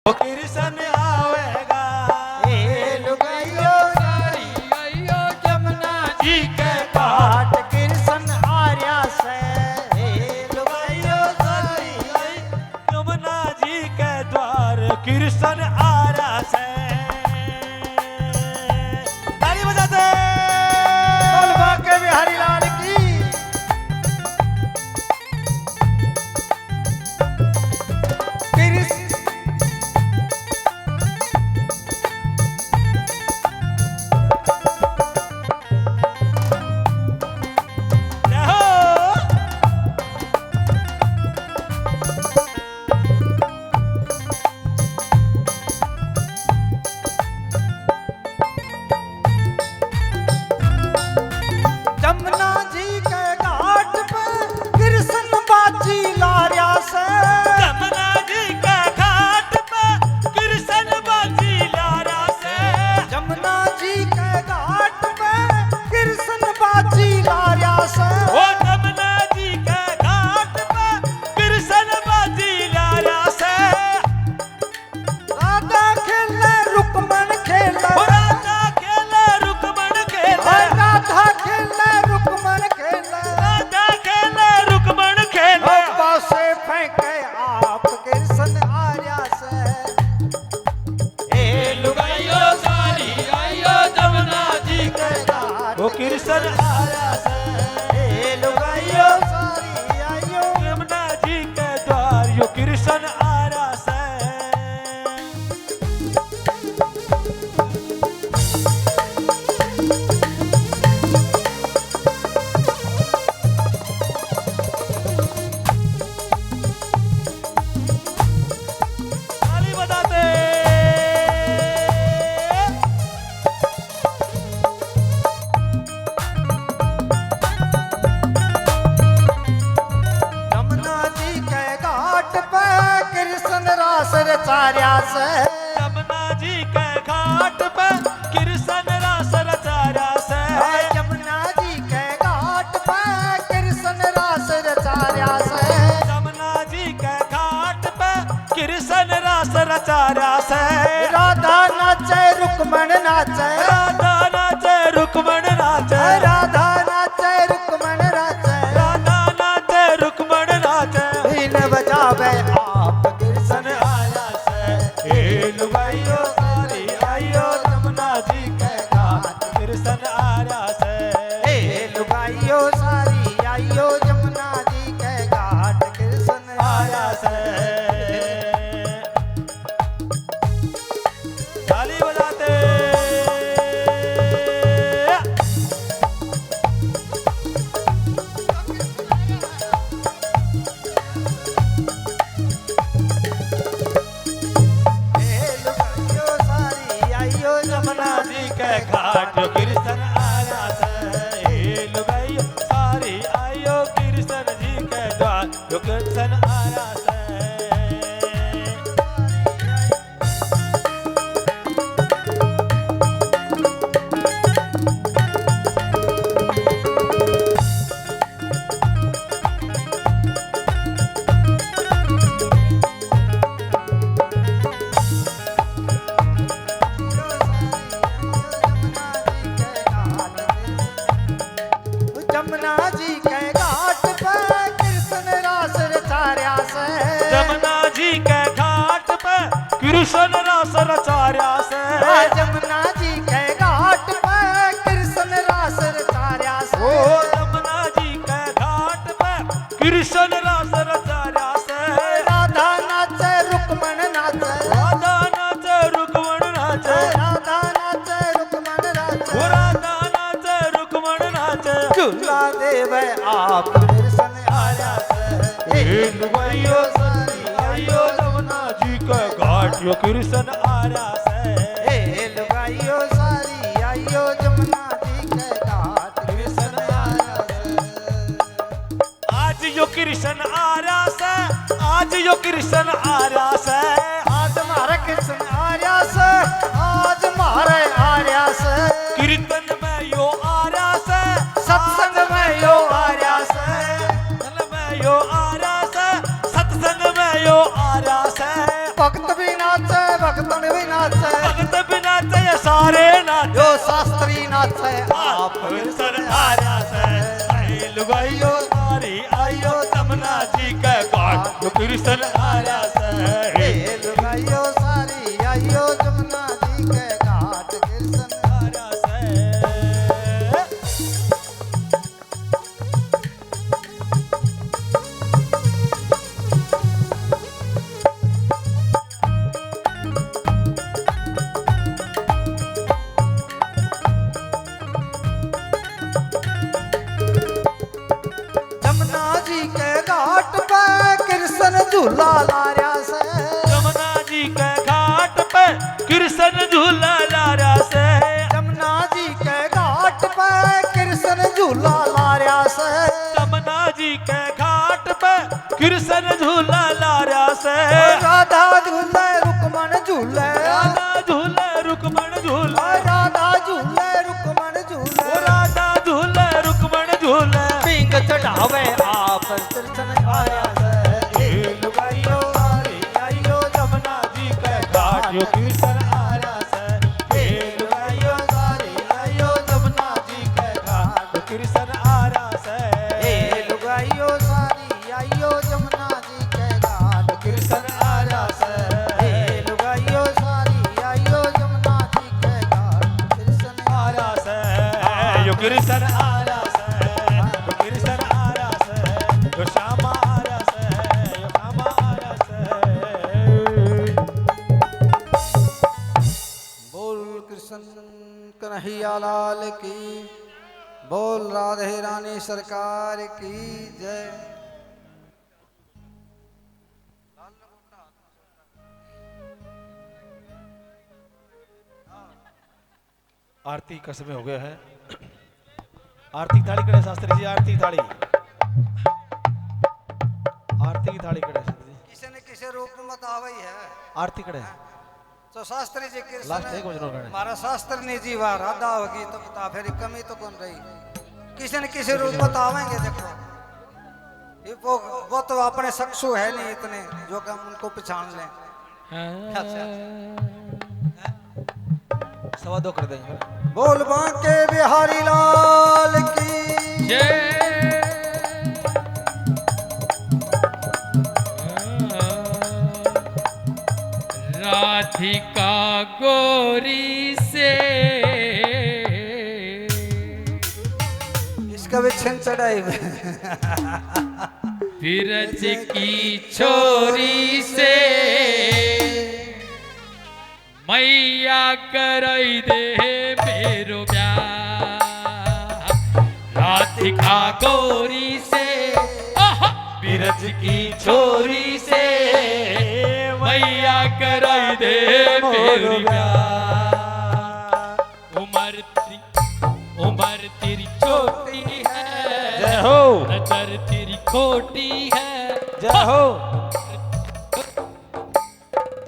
कृष्ण आवेगा लुगाइयो सारी आइयो जमुना जी के घाट कृष्ण आर्या से लुगाइयो सारी यमुना जी के द्वार कृष्ण आर्या से ताली बजाते बोल बाके बिहारी लाल की जमुना जी के घाट पे कृष्ण बाजी लार्या से यमुना जी के घाट पे कृष्ण बाजी लारा से जमुना जी के घाट पे कृष्ण बाजी लार्या से ओ यमुना जी के घाट पे कृष्ण बाजी लारा से राधा खेले रुक्मण खेले ओ राधा खेले रुक्मण खेले राधा खेले रुक्मण खेले राधा खेले रुक्मण खेले पासे फेंके आप कृष्ण आर्या से हे लुगाइयो सारी आइयो जमुना जी के घाट ओ कृष्ण आर्या से हे लुगाइयो सारी आइयो यमुना जी के द्वार यो कृष्ण आर्या से ताली बजाते जमुना जी के घाट पे कृष्ण रास रचार्या से यमुना जी के घाट पे कृष्ण रास रचार्या से जमुना जी के घाट पे कृष्ण रास रचार्या से यमुना जी के घाट पे कृष्ण रास रचार्या से राधा नाचे रुक्मण नाचे राधा नाचे रुक्मण नाचे राधा नाचे रुक्मण नाचे राधा नाचे रुक्मण नाचे बीन बजावे आप कृष्ण आया से हे लुगाइयो सारी आइयो यमुना जी के घाट कृष्ण आया से हे लुगाइयो सारी आइयो जमुना जी के घाट कृष्ण आया से ताली बजाते हे लुगाइयो सारी आइयो यमुना जी के घाट यो कृष्ण आया से हे लुगाइयो सारी आइयो कृष्ण जी के द्वार यो कृष्ण आया से जमुना जी के घाट पे कृष्ण रास रचार्या से यमुना जी के घाट पे कृष्ण रास रचार्या से जमुना जी के घाट पे कृष्ण रास रचार्या ओ से यमुना जी के घाट पे कृष्ण रास रचार्या से राधा नाचे रुक्मण नाचे राधा नाचे रुक्मण नाचे राधा नाचे रुक्मण नाचे ओ राधा नाचे रुक्मण नाचे झूला देवे आप कृष्ण आर्या से हे लुगाइयो सारी आइयो यमुना जी के घाट यो कृष्ण आर्या से हे लुगाइयो सारी आइयो जमुना जी के घाट कृष्ण आर्या से आज यो कृष्ण आर्या से आज यो कृष्ण आर्या से आज मारे कृष्ण आर्या से आज मारे आर्या से कीर्तन में यो आर्या से सत्संग में यो आर्या से कीर्तन में यो आर्या से सत्संग में यो आर्या से भक्त बिना नाचे भक्तन भी नाचे भगत भी नाचे ये सारे नाचे जो शास्त्री नाचे आप कृष्ण आया से आई लुगाइयो सारी आयो जमुना जी के घाट जो कृष्ण आया से हे लुगाइयो सारी आइयो जमुना जी के घाट कृष्ण आया से जमुना जी के घाट पे कृष्ण झूला लाया से जमुना जी के घाट पे कृष्ण झूला लारा से जमुना जी के घाट पे कृष्ण झूला लाया से जमुना जी के घाट पे कृष्ण झूला लारा से राधा झूले रुक्मण झूले राधा झूले रुक्मण झूला राधा झूले रुक्मण झूले राधा झूले रुक्मण झूले पिंग चढ़ावे आप कृष्ण आया से लुगाइयो सारी आइयो जमुना जी के घाट यो कृष्ण आया से लुगाइयो सारी आइयो जमुना जी के घाट कृष्ण आया से हे लुगाइयो सारी आइयो जमुना जी के घाट कृष्ण आया से हे लुगाइयो सारी आइयो जमुना जी के घाट कृष्ण आया से यो कृष्ण आया से यो कृष्ण आया से यो श्यामा आया से यो श्यामा आया से बोल कृष्ण कन्हैया लाल की बोल राधे रानी सरकार की जय। आरती का समय हो गया है। आरती की थाली करे शास्त्री जी, आरती की थाली, आरती की थाली करे शास्त्री जी, किसी न किसी रूप में बतावे है आरती करे तो शास्त्री जी लास्ट एक कृष्ण बजनो करे हमारा शास्त्र ने जीवा राधा होगी तो बता फिर कमी तो कौन रही किसी न किसी रूप बतावेंगे देखो ये वो तो अपने सक्षु है नहीं इतने जो कि हम उनको पहचान लें। सवा दो कर देंगे। बोल बांके बिहारी लाल की जय राधिका गोरी से इसका भी छन चढ़ाई बिरज की छोरी से मैया करई दे मेरो ब्याह राधिका गोरी से बिरज की छोरी से मैया करई दे मेरो ब्याह उम्र तेरी छोटी है जय हो, नजर तेरी खोटी है जय हो,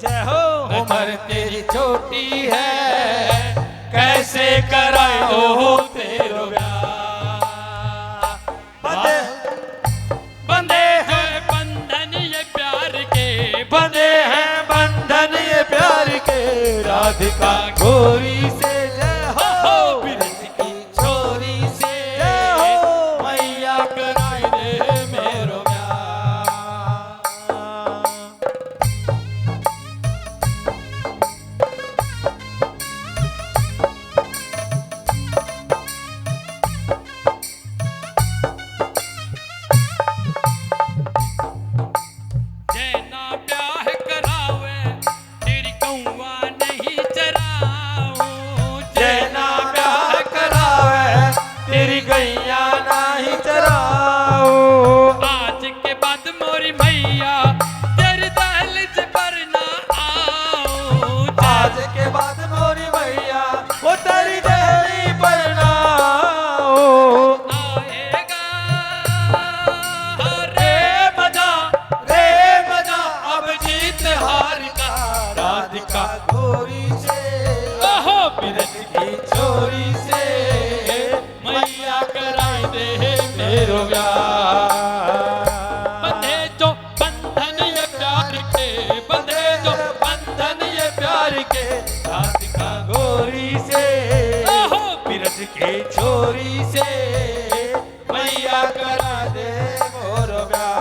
जय हो। उम्र तेरी छोटी है कैसे कराए हो तेरो ब्याह बंदे बंदे हैं बंधन ये प्यार के बंदे हैं बंधन ये प्यार के राधिका गोरी से जय हो, बिरज की छोरी से जय हो। मैया कराए दे मेरो ब्याह जैना ब्याह करावे तेरी कौवा नहीं चराऊं जैना ब्याह करावे तेरी गैया नाही चराओ आज के बाद मोरी मैया तेरे दहलीज पर ना आऊं आज के बाद मोरी भैया वो तेरी देहली पर ना आओ। आएगा रे मजा अब जीत हार का राधिका गोरी से ओहो बिरज की छोरी से मैया कराए दे मेरो ब्याह बंधे जो बंधन ये प्यार के बंधे जो बंधन के राधिका गोरी से ओहो बिरज के छोरी से मैया करा दे मोर ब्याह।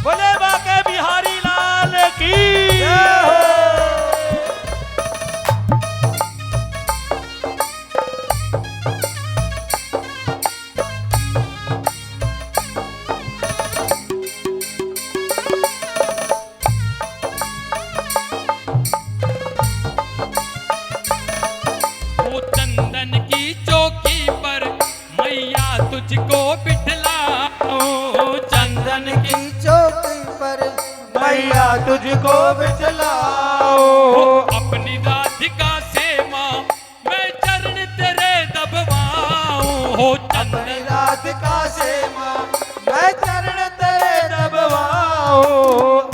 बोले बाके बिहारी लाल की जय हो। वो चंदन की चौकी पर मैया तुझको बिठलाओ चंदन की की चौकी पर मैया तुझको बिचलाओ अपनी राधिका से माँ मैं चरण तेरे दबवाऊं हो चंदन राधिका से माँ मैं चरण तेरे दबवाओ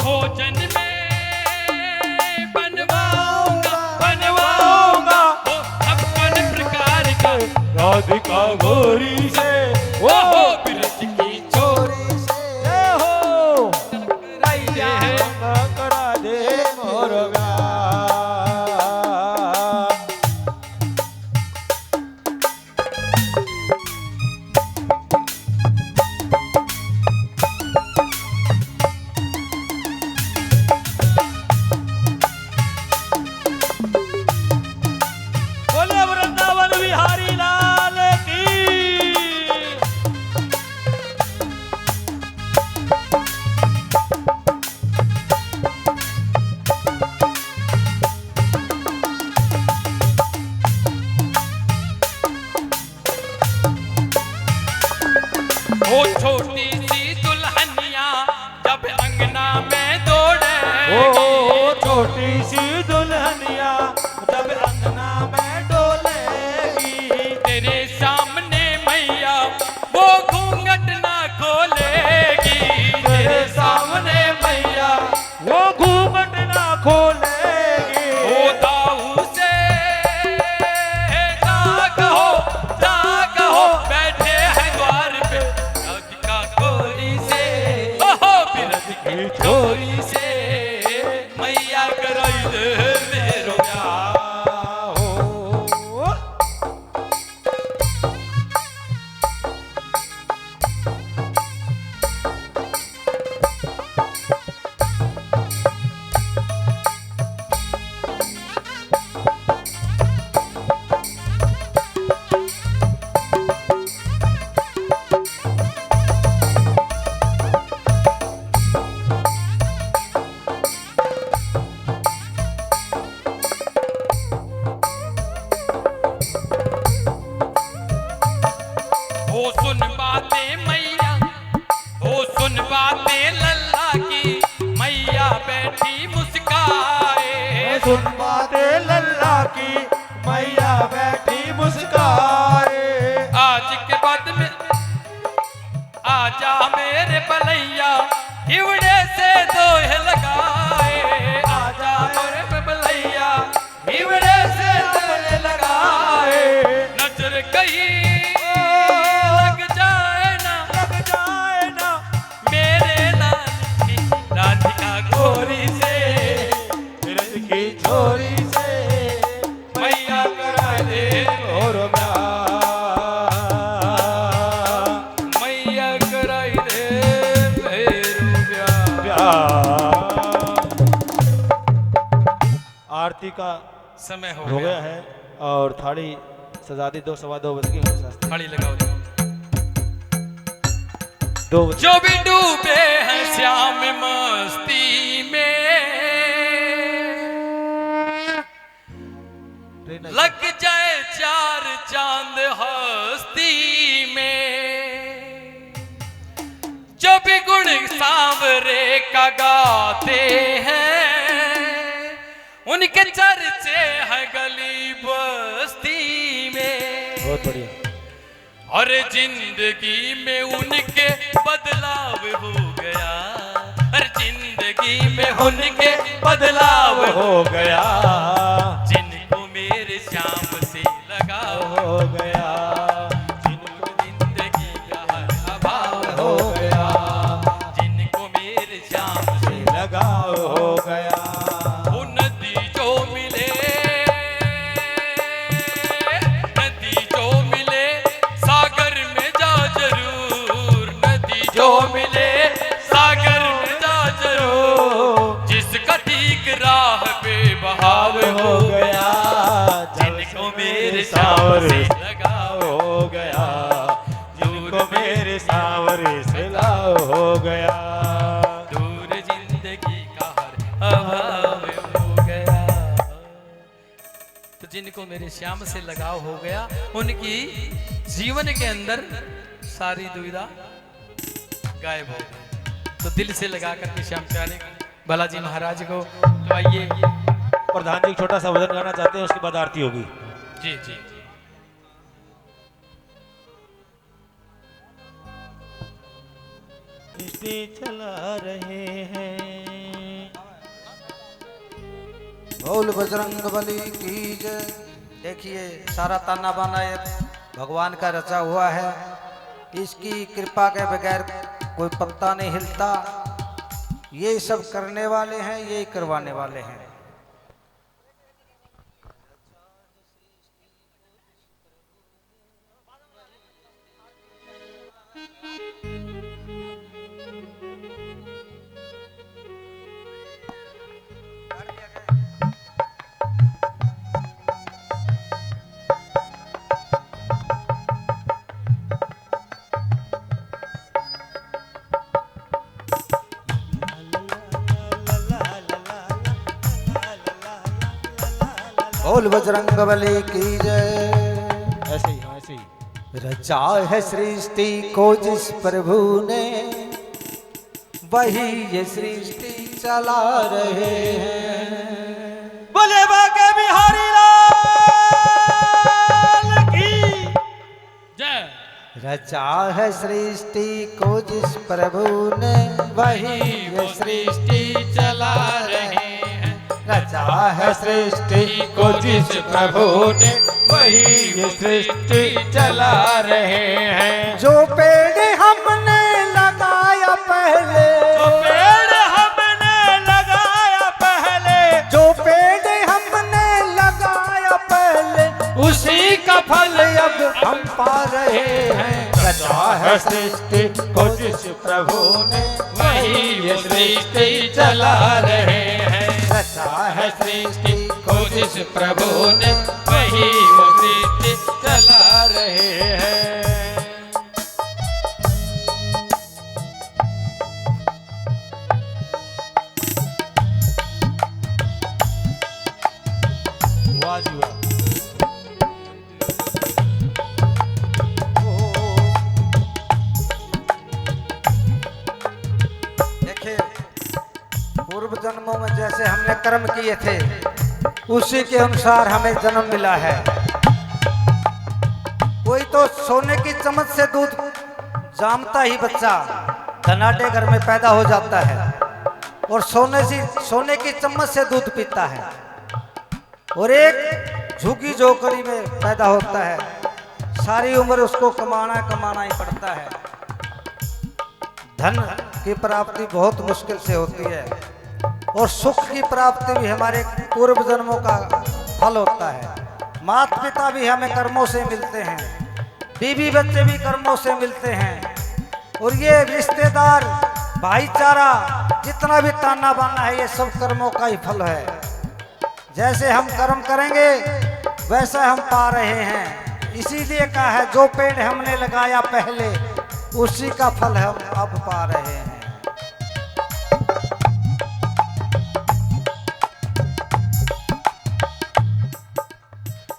भोजन में बनवाऊंगा बनवाऊंगा हो छप्पन प्रकार का राधिका गोरी से वो हो बिरज की चोरी से जय हो मैया करा दे मोर ब्याह। बोले वृंदावन बिहारी लाल की वो छोटी सी दुल्हनिया जब अंगना में दौड़े ओ छोटी सी दुल्हनिया जब अंगना में डोलेगी तेरे सामने मैया वो घूंघट ना खोलेगी तेरे सामने मैया वो घूंघट ना खोलेगी ओ दाऊ से जा कहो बैठे हैं द्वार पे राधिका गोरी से ओहो बिरज की छोरी से मैया कराई दे मेरो ब्याह। हो हो सुन बातें मैया हो सुन बातें लल्ला की मैया बैठी मुस्काए सुन बातें लल्ला की मैया बैठी मुस्काए आज के बाद में आजा मेरे बलैया हिवड़े से दोहे लगाए आजा मेरे बलैया हिवड़े से दोहे लगाए नजर कहीं लग जाए ना मेरे लाल की राधिका गोरी से बिरज की छोरी से मैया करा दे और ब्याह। मैया कराई दे भैरू ब्याह। ब्याह। आरती का समय हो गया है और थाली सजा दी 2 सवा 2 बज गए हैं शास्त्री। थाली लगाओ 2 बजे जो भी डूबे हैं श्याम मस्ती में ट्रेन आई। लग जाए 4 चांद हस्ती में जो भी गुण सांवरे का गाते हैं उनके चर्चे हैं गली बस्ती में। बहुत बढ़िया। और जिंदगी में उनके बदलाव हो गया, हर जिंदगी में उनके बदलाव हो गया, जिनको मेरे श्याम से लगाव हो गया, जिनको जिंदगी का हर अभाव हो गया, जिनको मेरे श्याम से लगाव हो गया। वो नदी जो मिले, नदी जो मिले सागर में जा जरूर, नदी जो मिले सागर में जा जरूर, जिसका ठीक राह पे बहाव हो गया, जिनको मेरे सावर से लगाव हो गया, जिनको मेरे सावरे से लाव हो गया, दूर जिंदगी का हर अभाव हो गया। तो जिनको मेरे श्याम से लगाव हो गया, उनकी जीवन के अंदर सारी दुविधा गायब हो गई। तो दिल से लगा करके श्याम प्यारे बालाजी महाराज को, तो आइए प्रधान जी एक छोटा सा भजन गाना चाहते हैं, उसके बाद आरती होगी। जी जी। किश्ती चला रहे हैं। बोल बजरंग बली की जय। देखिए सारा ताना बाना ये भगवान का रचा हुआ है, इसकी कृपा के बगैर कोई पत्ता नहीं हिलता। ये सब करने वाले हैं, यही करवाने वाले हैं। बोल बजरंग बली की जय। ऐसे ही, हाँ, ऐसे ही। रचा है सृष्टि को जिस प्रभु ने, वही ये सृष्टि चला रहे हैं। बोले बाके बिहारी लाल की जय। रचा है सृष्टि को जिस प्रभु ने, वही ये सृष्टि चला रहे हैं। रचा है सृष्टि को जिस प्रभु ने, वही ये सृष्टि चला रहे हैं। जो पेड़ हमने लगाया पहले, जो पेड़ हमने लगाया पहले, जो पेड़ हमने लगाया पहले, उसी का फल अब हम पा रहे हैं। रचा है सृष्टि को जिस प्रभु ने, वही ये सृष्टि चला रहे हैं। रचा है सृष्टि को जिस प्रभु ने, वही वो सृष्टि चला रहे हैं। वाह जी वाह। देखिए पूर्व जन्मों में जैसे हमने कर्म किए थे, उसी के अनुसार हमें जन्म मिला है। कोई तो सोने की चम्मच से दूध जामता ही बच्चा धनाटे घर में पैदा हो जाता है, और सोने की चम्मच से दूध पीता है, और एक झुकी झोपड़ी में पैदा होता है। सारी उम्र उसको कमाना ही पड़ता है। धन की प्राप्ति बहुत मुश्किल से होती है, और सुख की प्राप्ति भी हमारे पूर्व जन्मों का फल होता है। माता पिता भी हमें कर्मों से मिलते हैं, बीवी बच्चे भी कर्मों से मिलते हैं, और ये रिश्तेदार भाईचारा जितना भी ताना बाना है, ये सब कर्मों का ही फल है। जैसे हम कर्म करेंगे वैसा हम पा रहे हैं। इसीलिए कहा है जो पेड़ हमने लगाया पहले, उसी का फल हम अब पा रहे हैं।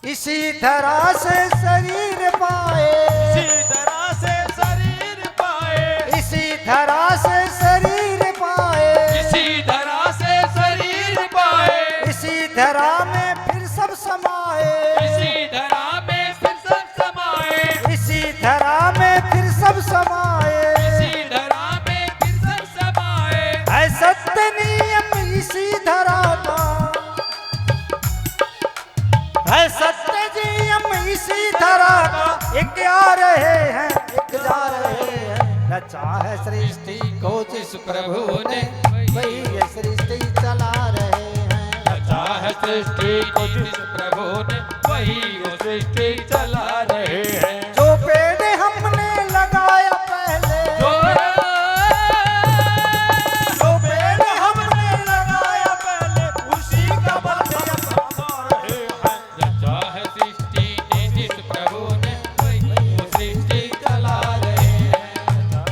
इसी धरा से शरीर पाए, इसी तरह से शरीर पाए, इसी धरा से शरीर पाए, इसी धरा से शरीर पाए, इसी धरा धरा में फिर सब समाए, इसी धरा में फिर सब समाए, इसी धरा में फिर सब समाए, इसी धरा में फिर सब समाए, है सत्य नियम इसी धरा का, है सत्य नियम इसी धरा का। एक आ रहे हैं एक जा रहे हैं, रचा है सृष्टि को जिस प्रभु ने, वही ये सृष्टि चला रहे हैं। रचा है सृष्टि को जिस प्रभु ने, वही वो सृष्टि चला रहे हैं। जो पेड़ हमने लगाया पहले, जो पेड़ हमने लगाया पहले, उसी का बल बना रहे हैं। रचा है सृष्टि ने जिस प्रभु ने, वही वो सृष्टि चला रहे हैं।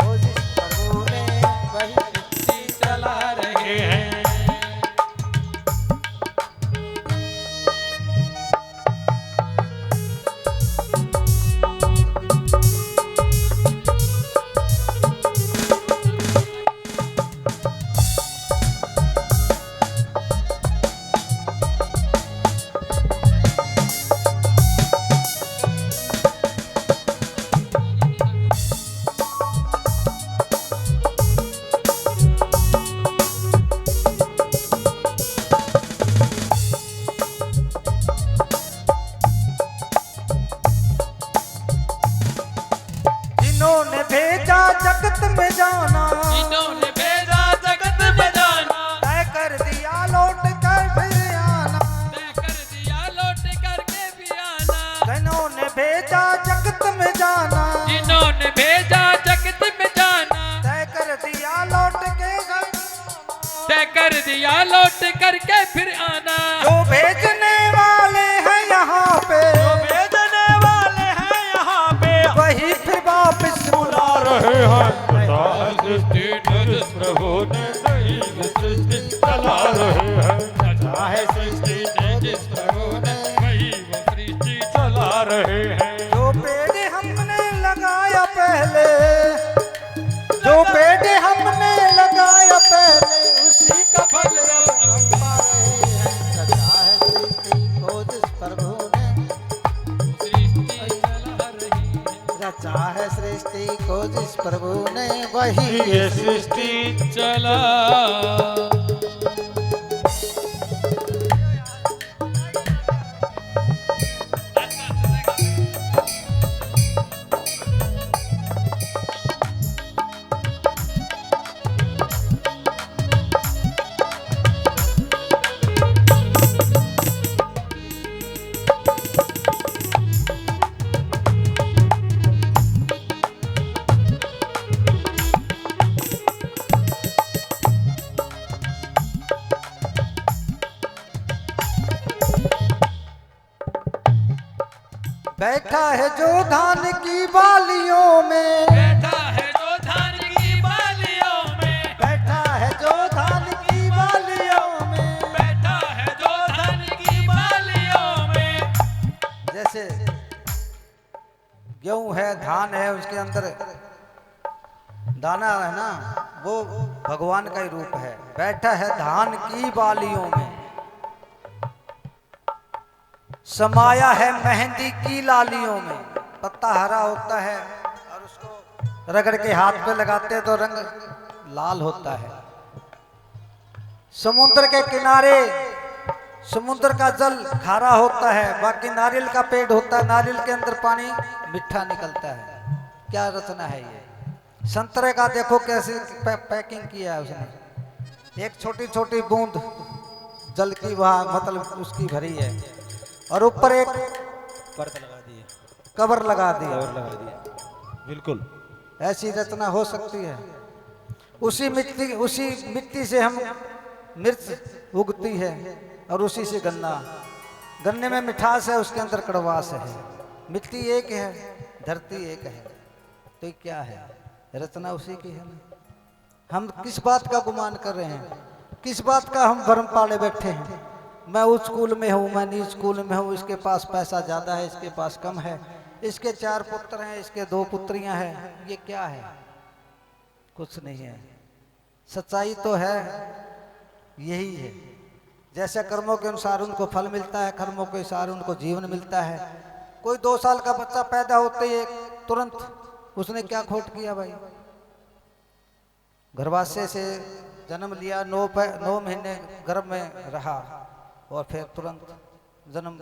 ओ जिस प्रभु ने वही सृष्टि चला रहे हैं। जिन्होंने भेजा जगत में जाना, जिन्होंने भेजा जगत में जाना, तय कर दिया लौट कर फिर आना। तय कर दिया लौट करके भी आना। जिन्होंने भेजा जगत में जाना, जिन्होंने भेजा जगत में जाना, तय कर दिया लौट के तय कर दिया लौट करके फिर आना। जो भेजने वाले हैं यहाँ पे, जो भेजने वाले हैं यहाँ पे, वही फिर वापस बुला रहे हैं। रचा है सृष्टि को जिस प्रभु ने, वही वो सृष्टि चला रहे हैं। रचा है सृष्टि ने जिस प्रभु ने, वही वो सृष्टि चला रहे हैं। जो पेड़ हमने लगाया पहले, जो पेड़ हमने लगाया पहले, उसी का फल अब हम पा रहे हैं। रचा है सृष्टि को जिस प्रभु ने, सृष्टि चला रही है। रचा है सृष्टि को जिस प्रभु ने, वही ये सृष्टि चला बैठा है जो धान की बालियों में, बैठा है जो धान की बालियों में, बैठा है जो धान की बालियों में। बैठा है जो धान की बालियों में। जैसे गेहूं है, धान है, उसके अंदर दाना है ना, वो भगवान का ही रूप है। बैठा है धान की बालियों में, समाया है मेहंदी की लालियों में। पत्ता हरा होता है और उसको रगड़ के हाथ पे लगाते हैं तो रंग लाल होता है। समुद्र के किनारे समुद्र का जल खारा होता है, बाकी नारियल का पेड़ होता है, नारियल के अंदर पानी मीठा निकलता है। क्या रचना है ये। संतरे का देखो कैसे पैकिंग किया है उसने, एक छोटी छोटी बूंद जल की वहाँ मतलब उसकी भरी है, और ऊपर एक पर्दा लगा दिए, कवर लगा दिया। कवर लगा दिया। बिल्कुल ऐसी रचना हो सकती है। उसी मिट्टी से हम मिर्च उगती है, और उसी से गन्ने में मिठास है, उसके अंदर कड़वास है। मिट्टी एक है, धरती एक है, तो ये क्या है, रचना उसी की है। हम किस बात का गुमान कर रहे हैं, किस बात का हम भरम पाले बैठे हैं। मैं उस स्कूल में हूँ, मैं नीच स्कूल में हूँ, इसके पास पैसा ज़्यादा है, इसके पास कम है, इसके 4 पुत्र हैं, इसके 2 पुत्रियां हैं। ये क्या है, कुछ नहीं है। सच्चाई तो है, यही है। जैसे कर्मों के अनुसार उनको फल मिलता है, कर्मों के अनुसार उनको जीवन मिलता है। कोई 2 साल का बच्चा पैदा होते ही तुरंत उसने क्या खोट किया भाई? गर्भाशय से जन्म लिया, 9 महीने गर्भ में रहा और फिर तुरंत जन्म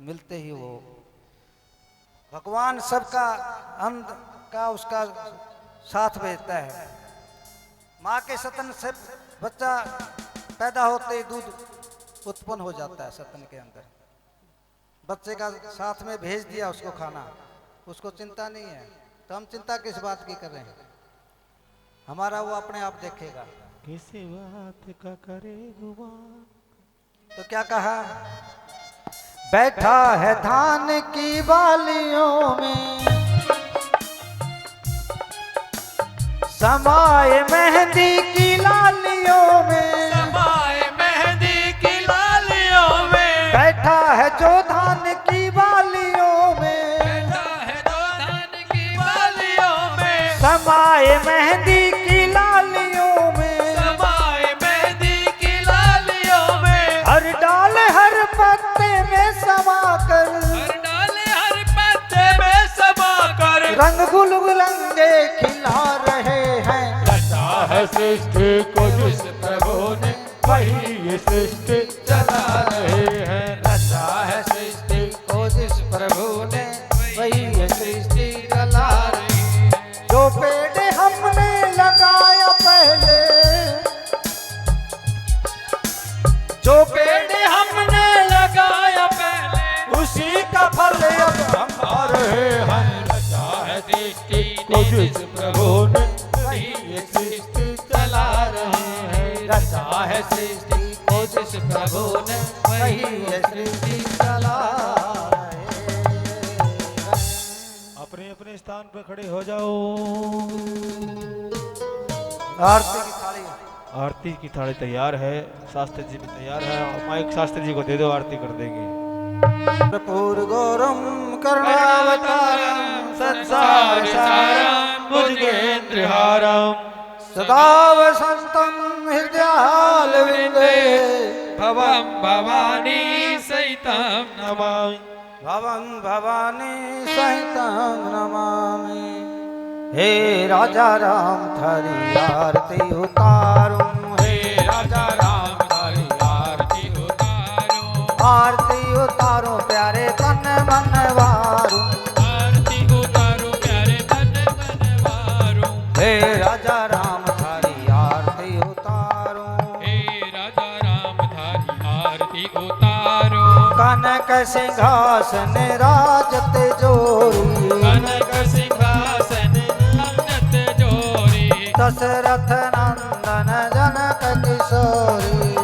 मिलते ही वो भगवान सबका अंत का उसका साथ भेजता है। माँ के स्तन से बच्चा पैदा होते ही दूध उत्पन्न हो जाता है स्तन के अंदर। बच्चे का साथ में भेज दिया उसको खाना, उसको चिंता नहीं है। तो हम चिंता किस बात की कर रहे हैं? हमारा वो अपने आप देखेगा। किसी बात का करे गुमान। तो क्या कहा? बैठा है धान की बालियों में, समाए मेहंदी की लालियों में, समाए मेहंदी की लालियों में, बैठा है जो धान की बालियों में, बैठा है जो धान की बालियों में, समाए मेहंदी की लालियों में, समाए मेहंदी की लालियों में, हर डाल हर पत्ते में समा कर, हर डाले हर पत्ते में समा कर, रंग गुलगुलंगे खिला रहे हैं। रचा है सृष्टि को जिस प्रभु ने, वही ये सृष्टि चला रहे हैं। रचा है सृष्टि को जिस प्रभु ने, वही ये सृष्टि चला रही है। जो पेड़ हमने लगाया पहले, जो पेड़ हमने लगाया पहले, उसी का फल अब हम खा रहे हैं। रचा है सृष्टि को जिस प्रभु ने, वही ये सृष्टि चला रहे हैं। रचा है सृष्टि को जिस प्रभु ने, वही ये सृष्टि चला रहे हैं। अपने अपने स्थान पर खड़े हो जाओ। आरती की थाली आरती की थाली तैयार है, शास्त्री जी भी तैयार है। माइक शास्त्री जी को दे दो, आरती कर देंगे। कर्पूर गौरम करुणावतारम संसार सारम भुजगेन्द्रहारम सदा वसंतम हृदयालविंदे भवं भवानी सहितं नमामि। भवं भवानी सहितं नमामि। हे राजा राम थारी आरती उतारूं, हे राजा राम थारी आरती आरती उतारो प्यारे तन मन वारू, आरती उतारो प्यारे तन मन वारो। हे राजा राम थारी आरती उतारो, हे राजा राम थारी आरती उतारो। कनक सिंहासन राजते जोरी, कनक सिंहासन राजत जोरी, दशरथ नंदन जनक किशोरी,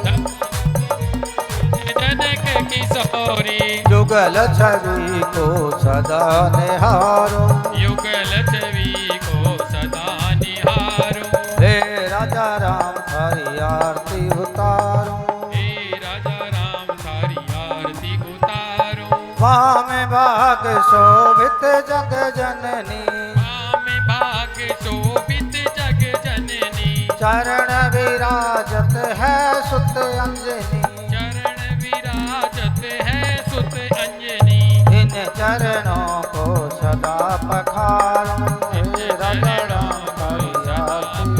जनक किशोरी। युगल छवि को सदा निहारो, युगल छवि को सदा निहारो। हे राजा राम थारी आरती उतारो, हे राजा राम थारी आरती उतारो। वाम भाग शोभित जग जननी, वाम भाग शोभित जग जननी, चरण विराजत है सुत अंजनी, चरण विराजत है सुत अंजनी। इन चरणों को सदा पखारूं, हे राजा राम थारी आरती।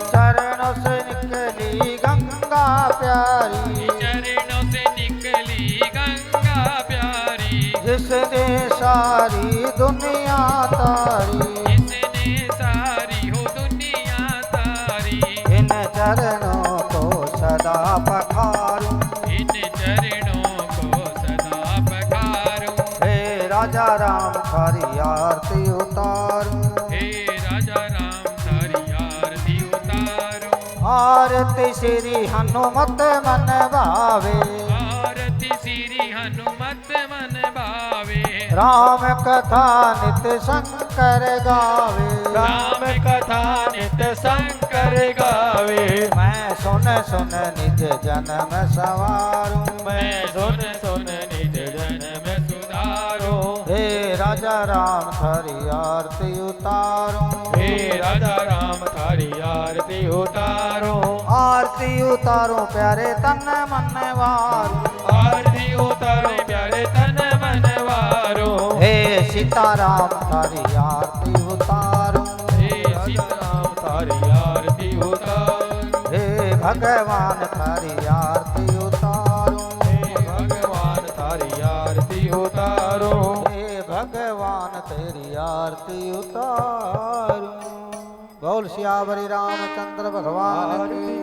चरणों से निकली गंगा प्यारी, चरणों से निकली गंगा प्यारी, जिसने सारी दुनिया तारी, जिसने सारी हो दुनिया तारी। इन चरणों को सदा पखारूं, इन चरणों को सदा पखारो। हे राजा राम थारी आरती उतारूं, हे राजा राम थारी आरती उतारो। आरती श्री हनुमत मन भावे, आरती श्री हनुमत मन भावे। राम कथा नित शंकर गावे, राम कथा नित शंकर गावे। मैं सुन सुन निज जन्म सवारूं, मैं सुन सुन निज जन्म सुधारो। हे राजा राम थारी आरती उतारूं, हे राजा राम थारी आरती उतारो। आरती उतारो प्यारे तन मन वारो, आरती उतारो प्यारे तन मन वारो। हे सीताराम तारी आरती उतारो, हे सीताराम तारी आरती उतारो। हे भगवान तारी आरती उतारो, हे भगवान तारी आरती उतारो। हे भगवान तेरी आरती उतारो। बोल सियावरी रामचंद्र भगवान की।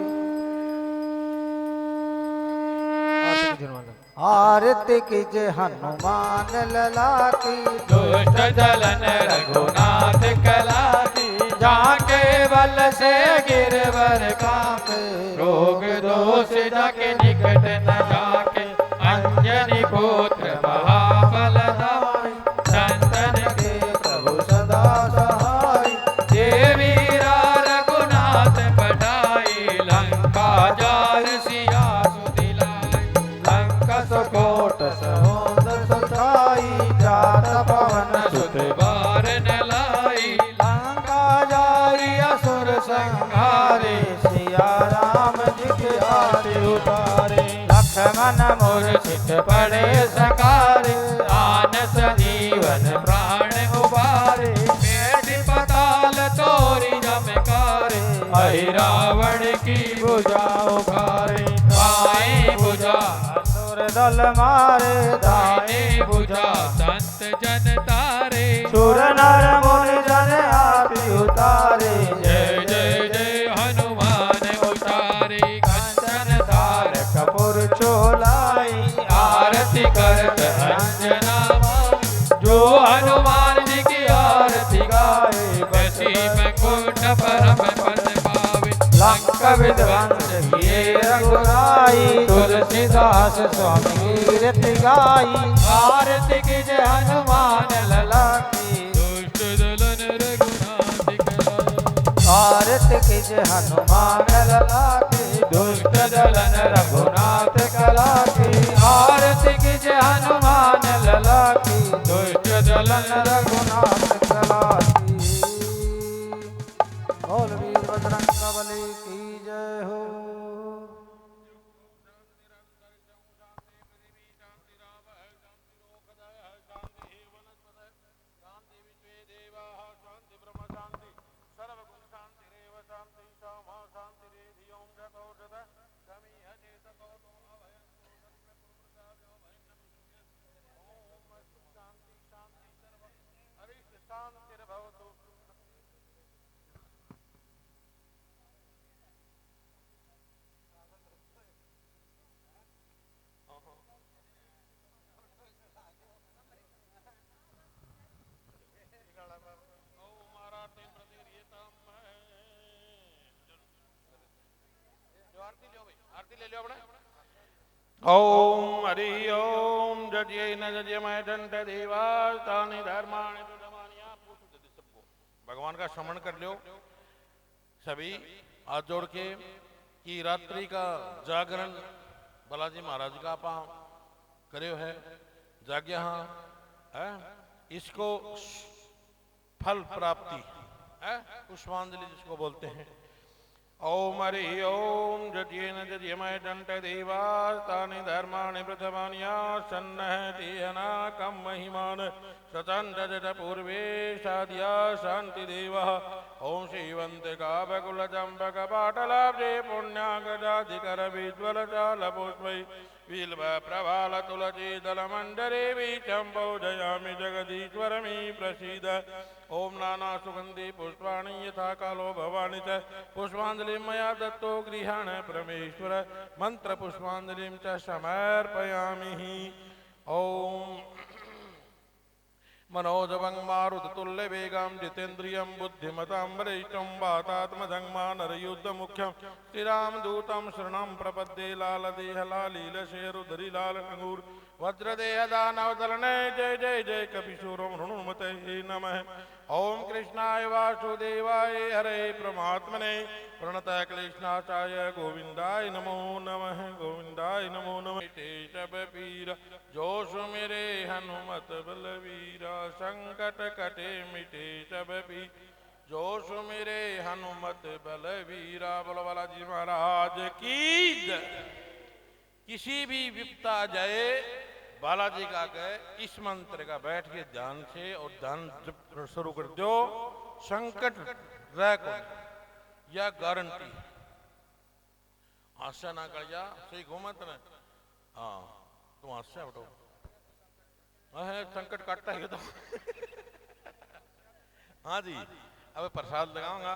आरती कीजे हनुमान लला की, दुष्ट दलन रघुनाथ कला की। जाके बल से गिरवर कांपे, रोग दोष जाके निकट न जाके। अंजनी पुत्र महाबल धारी, संतन के प्रभु सदा सहाय। देवीरा रघुनाथ पठाई। लंका जाल सिया सुदिलाई, लंका कोट सहोदर सुताई, जात पवन सुत बार न लाई। लंका जारी असुर संहारे, सिया राम जी के आरती उतारे। लक्ष्मण मूर्छित पड़े सकारे, आन सजीवन प्राण उबारे। पेट पताल तोरी जमकारे, अहि रावण की भुजा उखारे। बाएं भुजा असुर दल मारे, दाएं भुजा संत जन तारे। सुर नर मुनि जन आरती उतारे। जय जय जय हनुमान उतारे। कंचन धार कपूर चोलाई, आरती करत अंजना माई। जो हनुमान जी की आरती गाए, बसी में कोट परम पद पावे। लंका विध्वंस किए रघुराई, तुलसीदास स्वामी कीर्ति गाई। आरती कीजे हनुमान लला की, दुष्ट दलन रघुनाथ कला। आरती कीजे हनुमान लला की, दुष्ट दलन रघुनाथ कला की। आरती कीजे हनुमान लला की, दुष्ट दलन रघुनाथ कला की। बोल वीर बजरंग बली की जय हो। ओम हरि ओम जजय न जजय मैं दंड देवास तानि धर्माणि प्रदमानिया। सबको भगवान का स्मरण कर लो सभी हाथ जोड़ के कि रात्रि का जागरण बालाजी महाराज का आप करो है जाग्या है। इसको फल प्राप्ति है पुष्पांजलि जिसको बोलते हैं। ओम हरि ओम जज्ञेन जज्ञमय दंट देवास्तानि धर्माणि प्रथमान्या सन्नहतिहना कम महिमान सतंत जट पूर्वे साध्या शांति देवः। ओम श्रीवंत काबकुल चंपक पाटलाब्जे पुण्यागजाधिकर विज्वलजाल पुष्पै बिल्व प्रभाल तुलसी दल मंडरे विचंबो जयामि जगदीश्वरमी प्रसीद। ओम नाना सुगंधि पुष्पाणि यथा कालो भवानि च पुष्पांजलि मया दत्तो गृहाण परमेश्वर मंत्र पुष्पांजलिं च समर्पयामि। ओम मनोजवं मारुततुल्य वेगं जितेन्द्रियं बुद्धिमतां वरिष्ठं वातात्मजं मानरयुद्धमुख्यं श्रीरामदूतं शरणं प्रपद्ये। लालदेहलालीलशेरुधरि लालटङ्गूर वज्रदेहदानवदलने जय जय जय कपिशूरं हनुमते नमः। ओम कृष्णाय वासुदेवाय हरे परमात्मने प्रणतक्लेशनाशाय गोविंदाय नमो नमः गोविंदाय नमो नमः। सब पीर जोश मेरे हनुमत बलवीरा संकट कटे मिटे सब पीर जो सुमिरे हनुमत बलवीरा। बोलो बालाजी महाराज की जय। किसी भी विपदा आ जाए, बालाजी का गए इस मंत्र का बैठ के ध्यान से और ध्यान जप शुरू कर दो, संकट रह को या गारंटी। हास्या ना कर जा, सही घूमत न। हाँ तुम हास्या उठो, संकट काटता है तो। हाँ जी, अब प्रसाद लगाऊंगा।